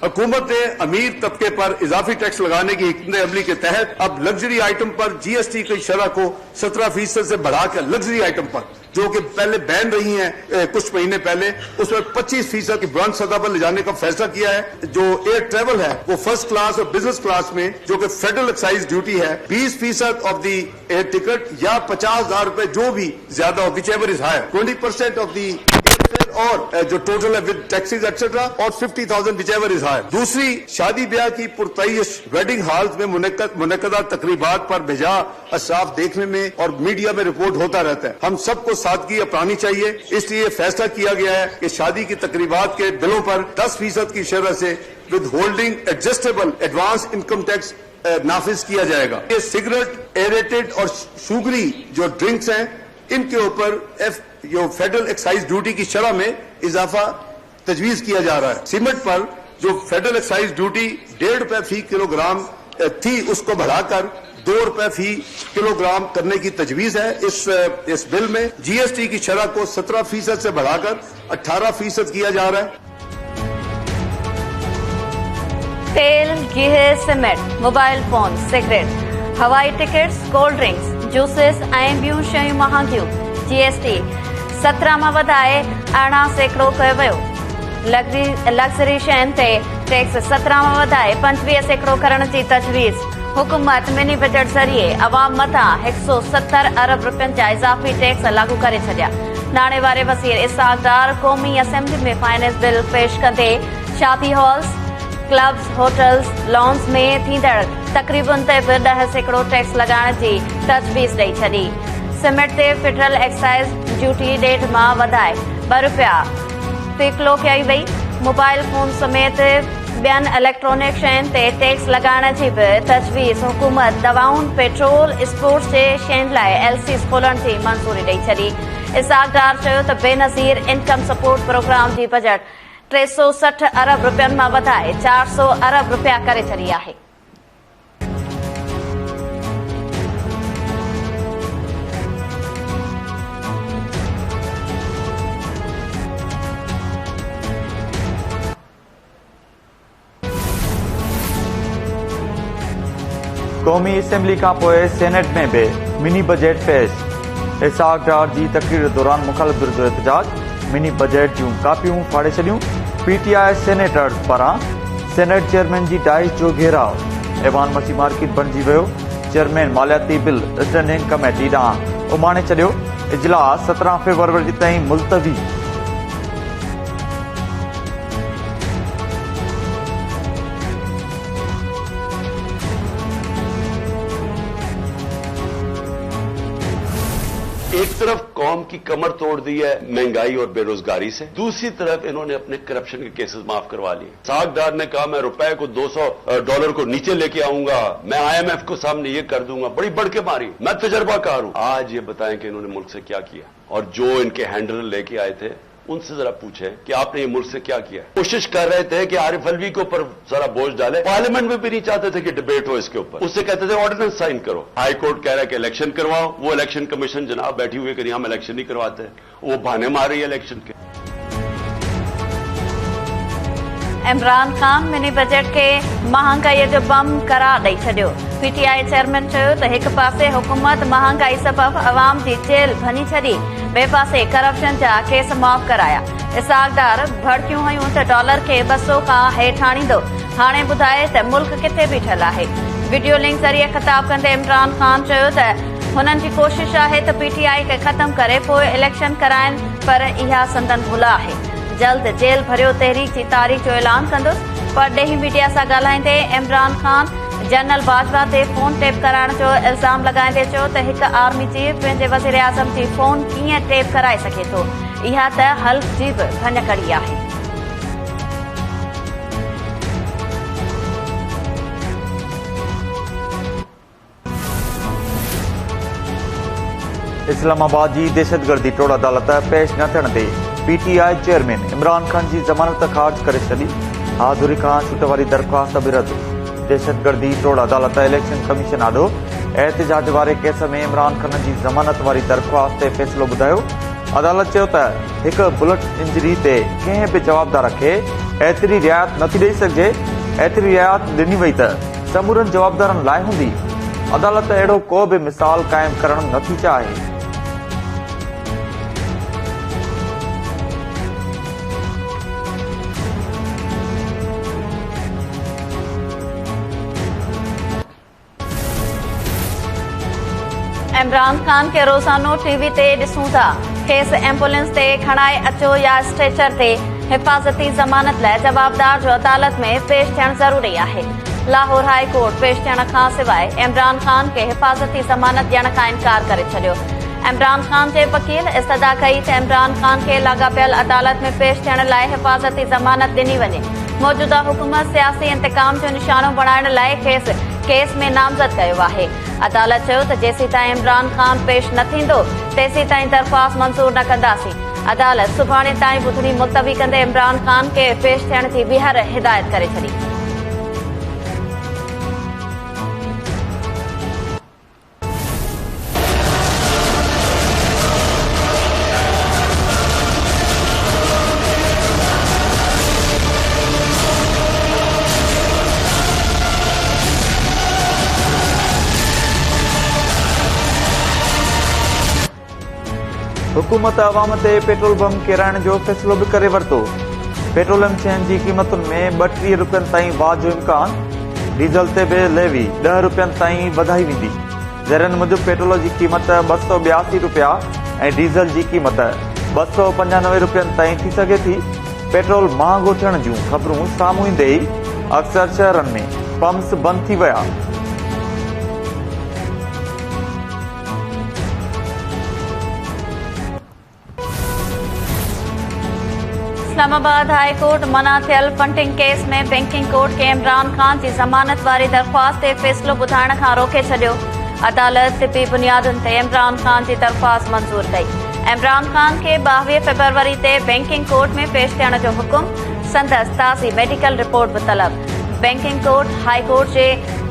हुकूमत ने अमीर तबके पर इजाफी टैक्स लगाने की हिकमत अमली के तहत अब लग्जरी आइटम पर GST की शरह को 17% से बढ़ाकर लग्जरी आइटम पर, जो कि पहले बैन रही हैं कुछ महीने पहले, उसमें 25% की बुलंद सतह पर ले जाने का फैसला किया है। जो एयर ट्रेवल है वो फर्स्ट क्लास और बिजनेस क्लास में, जो कि फेडरल एक्साइज ड्यूटी है 20% ऑफ दी एयर टिकट या 50,000 रुपए जो भी ज्यादा हो, whichever is higher, 20% of the और जो टोटल है विद टैक्सेस एक्सेट्रा, और 50,000 विच एवर इज हायर। दूसरी, शादी ब्याह की पुरतयश वेडिंग हॉल्स में मुनक्कदा तकरीबात पर बेजा अशराफ देखने में और मीडिया में रिपोर्ट होता रहता है। हम सबको सादगी अपनानी चाहिए, इसलिए फैसला किया गया है कि शादी की तकरीबात के बिलों पर 10% की शरह से withholding adjustable advance income tax नाफिज किया जाएगा। ये सिगरेट, एरेटेड और शुगरी जो ड्रिंक्स हैं, इनके ऊपर जो फेडरल एक्साइज ड्यूटी की शरह में इजाफा तजवीज किया जा रहा है। सीमेंट पर जो फेडरल एक्साइज ड्यूटी 1.5 रुपए फी किलोग्राम थी, उसको बढ़ाकर 2 रुपए फी किलोग्राम करने की तजवीज है। इस बिल में GST की शरह को 17% से बढ़ाकर 18% किया जा रहा है। तेल, गिह, सीमेंट, मोबाइल फोन, सिगरेट, हवाई टिकट्स, कोल्ड ड्रिंक्स, जूसेस ऐं ॿियूं शयूं महांगियूं। GST 17 मां वधाए 18% कयो वियो। लग्ज़री शयुनि ते टैक्स 17 मां वधाए 25% करण जी तजवीज़। हुकूमत मिनी बजट ज़रिए अवाम मथां 170 अरब रुपयनि जा इज़ाफ़ी टैक्स लागू करे छॾिया। नाणे वारे वज़ीर इसहाक़ डार क़ौमी असेंबली में फाइनेंस बिल पेश कंदे शादी हॉल्स, क्लब्स, होटल्स, लॉन्स में थींदड़ तकरीबन ते बि 10% टैक्स लॻाइण जी तजवीज़ ॾेई छॾी। सीमेंट ते फेडरल एक्साइज ड्यूटी 1.5 मां वधाए 2 रुपया फी किलो कई वई। मोबाइल फोन समेत ॿियनि इलेक्ट्रॉनिक शयुनि ते टैक्स लॻाइण जी बि तजवीज़। हुकूमत दवाउनि, पेट्रोल, स्पोर्ट्स जे शयुनि लाइ LCs खोलण जी मंज़ूरी ॾेई छॾी। इसहाक़ डार चयो त बेनज़ीर इनकम सपोर्ट प्रोग्राम जी बजट 360 अरब रुपयनि मां वधाए 400 अरब रुपया करे छॾी आहे। क़ौमी असेंबली खां पोइ सेनेट में भी मिनी बजट पेश। इसहाक़ डार जी तकरीर दौरान मुखालिफ़ जो एहतजाज। मिनी बजट जूं कापियूं फाड़े छॾियूं। PTI सेनेटर्स पारां सेनेट चेयरमैन जी डाइस जो घेराव। ऐवान मसी मार्केट बणिजी वियो। चेयरमैन मालियाती बिल स्टैंडिंग कमेटी ॾांहुं उमाणे छॾियो। इजलास 17 फरवरी ताईं मुलतवी। एक तरफ कौम की कमर तोड़ दी है महंगाई और बेरोजगारी से, दूसरी तरफ इन्होंने अपने करप्शन के केसेस माफ करवा लिए। इसहाक़ डार ने कहा मैं रुपए को $200 को नीचे लेके आऊंगा, मैं IMF को सामने ये कर दूंगा, बड़ी बढ़ के मारी, मैं तजर्बाकार हूं। आज ये बताएं कि इन्होंने मुल्क से क्या किया, और जो इनके हैंडलर लेके आए थे उनसे जरा पूछे कि आपने ये मुल्क से क्या किया। कोशिश कर रहे थे कि आरिफ अलवी के ऊपर जरा बोझ डाले। पार्लियामेंट में भी नहीं चाहते थे कि डिबेट हो इसके ऊपर। उससे कहते थे ऑर्डिनेंस साइन करो। हाई कोर्ट कह रहा है कि इलेक्शन करवाओ। वो इलेक्शन कमीशन जनाब बैठी हुई कि हम इलेक्शन नहीं करवाते, वो बहाने मार रही है इलेक्शन के। इमरान खान मिनी बजट के महांगाई जो बम करार ॾेई छॾियो। PTI चेयरमैन चयो त हिक पासे हुकूमत महांगाई सबब अवाम जी जेल भञी छॾी, ॿिए पासे करप्शन जा केस माफ़ कराया। इसहाक़ डार भड़कियूं हुयूं त डॉलर खे 200 खां हेठि आणींदो, हाणे ॿुधाए त मुल्क किथे बीठल आहे। वीडियो लिंक ज़रिए ख़िताब कंदे इमरान खान चयो त हुननि जी कोशिश आहे त PTI खे ख़तम करे पोइ इलेक्शन कराइनि, पर इहा संदन भुल आहे। जल्द जेल भरियो तहरीक जी तारीख़ जो ऐलान कंदुसि। पर ॾेही मीडिया सां ॻाल्हाईंदे इमरान खान जनरल बाजवा ते फोन टेप कराइण जो इल्ज़ाम लॻाईंदे चयो त हिकु आर्मी चीफ पंहिंजे वज़ीर आज़म जी फोन कीअं टेप कराए सघे थो, इहा त हल्क जी बि भञकड़ी आहे। इस्लामाबाद जी दहशतगर्दी टोड़ अदालत पेश न थियण ते PTI चेयरमैन इमरान खान जी ज़मानत ख़ारिज करे छॾी। हाज़ुरी खां छूट वारी दरख़्वास्त बि रद्द। दहशतगर्दी टोड़ अदालत इलेक्शन कमीशन आॾो एहतजाज वारे केस में इमरान खान जी ज़मानत वारी दरख़्वास्त ते फ़ैसिलो ॿुधायो। अदालत चयो त हिकु बुलेट इंजरी ते कंहिं बि जवाबदार खे एतिरी रियायत नथी ॾेई सघिजे। एतिरी रियायत ॾिनी वई त समूरनि जवाबदारनि लाइ हूंदी। अदालत अहिड़ो को बि मिसाल क़ाइमु करणु नथी चाहे। इमरान खान खे रोज़ानो टीवी ते ॾिसूं था। खेसि एम्बुलेंस ते खणाए अचो या स्ट्रेचर ते हिफ़ाज़ती ज़मानत लाइ जवाबदार जो अदालत में पेश थियणु ज़रूरी आहे। लाहौर हाई कोर्ट पेश थियण खां सवाइ इमरान खान खे हिफ़ाज़ती ज़मानत ॾियण खां इनकार करे छॾियो। इमरान खान जे वकील इस्तदा कई त इमरान खान खे लाॻापियल अदालत में पेश थियण लाइ हिफ़ाज़ती ज़मानत ॾिनी वञे। मौजूदा हुकूमत सियासी इंतकाम जो निशानो बणाइण लाइ खेसि केस में नामज़द कयो आहे। अदालत चयो त जेसीं ताईं इमरान खान पेश न थींदो तेसीं ताईं दरख़्वास्त मंज़ूर न कंदासीं। अदालत सुभाणे ताईं ॿुधणी मुलतवी कंदे इमरान खान खे पेश थियण जी ॿीहर हिदायत करे छॾी। हुकूमत अवाम ते पेट्रोल बम किराइण जो फ़ैसिलो बि करे वरितो। पेट्रोलियम शयुनि जी क़ीमतुनि में 32 रुपयनि ताईं वाध जो इम्कान। डीज़ल ते बि लेवी 10 रुपयनि ताईं वधाई वेंदी। ज़रनि मूजिबि पेट्रोल जी क़ीमत 282 रुपया ऐं डीज़ल जी क़ीमत 295 रुपयनि ताईं थी सघे थी। पेट्रोल महांगो थियण जूं ख़बरूं साम्हूं ईंदे ई अक्सर शहरनि में पंप्स बंदि थी विया। इस्लामाबाद हाई कोर्ट मना थियल फंडिंग केस में बैंकिंग कोर्ट खे इमरान खान जी ज़मानत वारी दरख़्वास्त ते फ़ैसिलो ॿुधाइण खां रोके छॾियो। अदालत तिबी बुनियादुनि ते इमरान खान जी दरख़्वास्त मंज़ूर कई। इमरान खान खे 22 फ़रवरी ते बैंकिंग कोर्ट में पेश थियण जो हुकुम। संदसि ताज़ी मेडिकल रिपोर्ट बि तलब। बैंकिंग कोर्ट हाई कोर्ट जे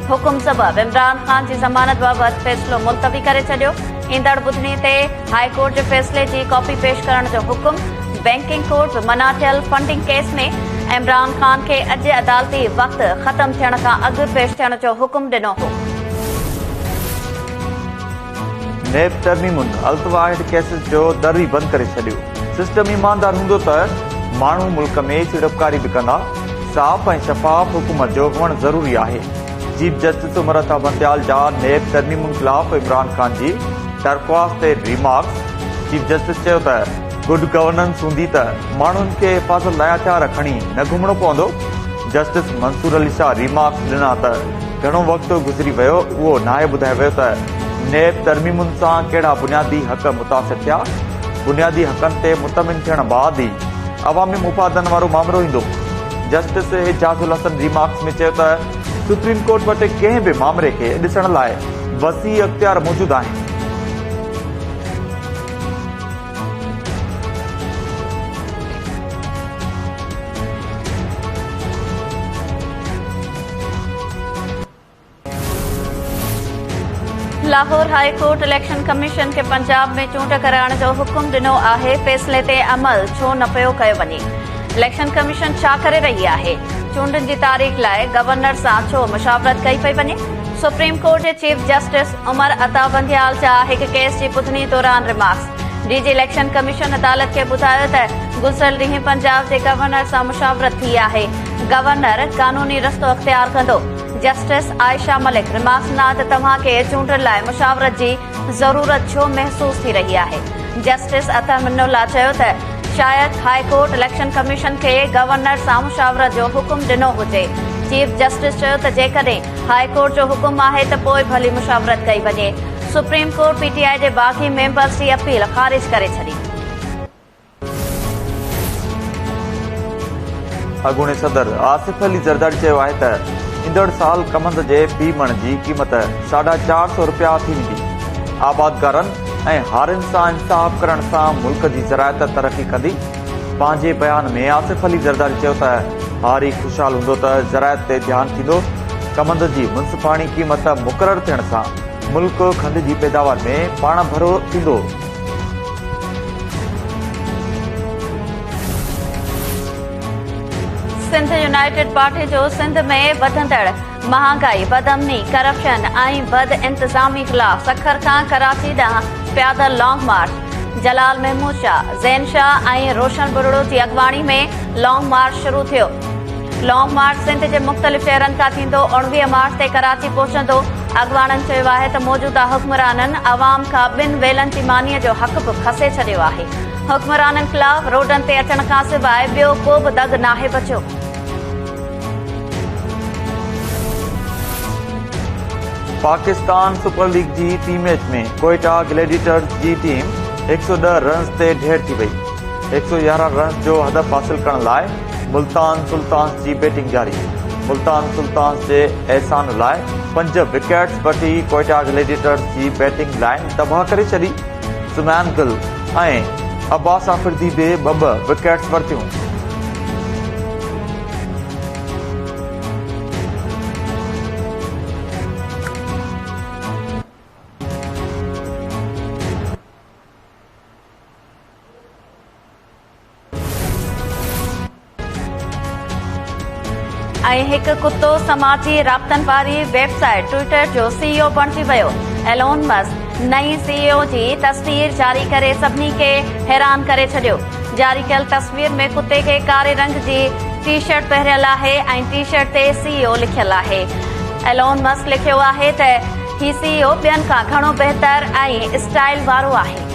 हुकुम सबबि इमरान खान जी ज़मानत बाबति फ़ैसिलो मुलतवी करे छॾियो। ईंदड़ ॿुधणी ते हाई कोर्ट जे फ़ैसिले जी कॉपी पेश करण जो हुकुम। बैंकिंग कोर्ट मना थियल फंडिंग केस में इमरान खान खे अॼु अदालती वक़्तु ख़त्म थियण खां अॻु पेश थियण जो हुकुम ॾिनो हो। नेब तरमीमुनि अल्तवाहिद केसिस जो दर ई बंदि करे छॾियो। सिस्टम ईमानदार हूंदो त माण्हू मुल्क में सीड़पकारी बि कंदा। साफ़ ऐं शफ़ाफ़ हुकूमत जो हुअणु ज़रूरी आहे। चीफ जस्टिस उमर अता बंदयाल जा नेब तरमीमुनि ख़िलाफ़ इमरान खान जी दरख़्वास्त ते रिमार्क्स। चीफ जस्टिस चयो त गुड गवर्नेंस हूंदी त माण्हुनि खे हिफ़ाज़त लाइ हथियार खणी न घुमणो पवंदो। जस्टिस मंसूर अली शाह रिमार्क्स ॾिना त घणो वक़्तु गुज़री वियो उहो नाहे ॿुधायो वियो त नेब तरमीमुनि सां कहिड़ा बुनियादी हक़ मुतासिर थिया। बुनियादी हक़नि ते मुतमिन थियण बैदि ई अवामी मुफ़ादनि वारो मामिलो ईंदो। जस्टिस एजाज़ुल हसन रिमार्क्स में चयो त सुप्रीम कोर्ट वटि कंहिं बि मामले खे ॾिसण लाइ वसी अख़्तियार मौजूदु आहिनि। Lahore high court election commission खे पंजाब में चूंड कराइण जो हुकुम ॾिनो आहे। फ़ैसिले ते अमल छो न पियो कयो वञे? इलेक्शन कमीशन छा करे रही आहे? चूंडनि जी तारीख़ लाइ गवर्नर सां छो मुशावरत कई पई वञे? सुप्रीम कोर्ट जे चीफ जस्टिस उमर अता बंदयाल जा हिकु केस जी ॿुधणी दौरान रिमार्क्स। डीजी इलेक्शन कमीशन अदालत खे ॿुधायो त गुज़िरियल ॾींहुं पंजाब जे गवर्नर सां मुशावरत थी आहे। गवर्नर कानूनी रस्तो अख़्तियार कंदो। जस्टिस आयशा मलिक रिमार्क्स ना त तव्हां खे चूंडनि लाइ मुशावरत जी ज़रूरत छो महसूस थी रही आहे। जस्टिस अता मिनुल्ला चयो त शायदि हाई कोर्ट इलेक्शन कमीशन खे गवर्नर सां मुशावरत जो हुकुम ॾिनो हुजे। चीफ जस्टिस चयो त जेकॾहिं हाई कोर्ट जो हुकुम आहे त पोइ भली मुशावरत कई वञे। सुप्रीम कोर्ट पीटीआई जे बाक़ी मेंबर्स जी अपील ख़ारिज करे छॾी। अॻूणे सदर आसिफ अली ज़रदारी चयो आहे त ईंदड़ साल कमंद जे फी मण जी क़ीमत 450 रुपया थी वेंदी। आबादगारनि ऐं हारियुनि सां इंसाफ़ करण सां मुल्क जी ज़रायत तरक़ी कंदी। पंहिंजे बयान में आसिफ अली ज़रदारी चयो त हारी ख़ुशहाल हूंदो त ज़रायत ते ध्यानु थींदो। कमंद जी मुंसिफ़ाणी क़ीमत मुक़ररु थियण सां मुल्क खंड जी पैदावार में पाण भरो थींदो। सिंध यूनाइटेड पार्टी जो सिंध में वधंदड़ महांगाई, बदअमनी, करप्शन ऐं बद इंतज़ामी ख़िलाफ़ सखर खां कराची ॾांहुं पैदल लॉन्ग मार्च। जलाल महमूद शाह, ज़ैन शाह ऐं रोशन बुरड़ो जी अॻवाणी में लॉन्ग मार्च शुरू थियो। लॉन्ग मार्च सिंध जे मुख़्तलिफ़ शहरनि खां थींदो। 19 मार्च ते कराची पहुचंदो। अॻवाणनि चयो आहे त मौजूदा हुक्मराननि अवाम खां 2 वेलनि जी मानीअ जो हक़ बि खसे छॾियो आहे। हुक्मराननि ख़िलाफ़ रोडनि ते अचण खां सवाइ ॿियो को बि दग नाहे बचियो। Pakistan super league G T match में कोयटा ग्लैडिएटर्स जी टीम 110 रन्स ते ढेर थी वई। 111 रन्स जो हदफ हासिल करण लाइ मुल्तान सुल्तान्स जी बैटिंग जारी। मुल्तान सुल्तान्स जे एहसान लाइ 5 विकेट्स वठी कोयटा ग्लैडिएटर्स जी बैटिंग लाइन तबाह करे छॾी। सुमैन गिल ऐं अब्बास आफिदी बि 2 विकेट्स वरतियूं। ऐं हिकु कुतो समाजी राब्तनि वारी वेबसाइट ट्विटर जो CEO बणिजी वियो। एलोन मस्क नई CEO जी तस्वीर जारी करे सभिनी खे हैरान करे छॾियो। जारी कयल तस्वीर में कुते खे कारे रंग जी टी शर्ट पहिरियल आहे ऐं टी शर्ट ते CEO लिखियल आहे। एलोन मस्क लिखियो आहे त ही CEO ॿियनि खां घणो बहितर ऐं स्टाइल वारो आहे।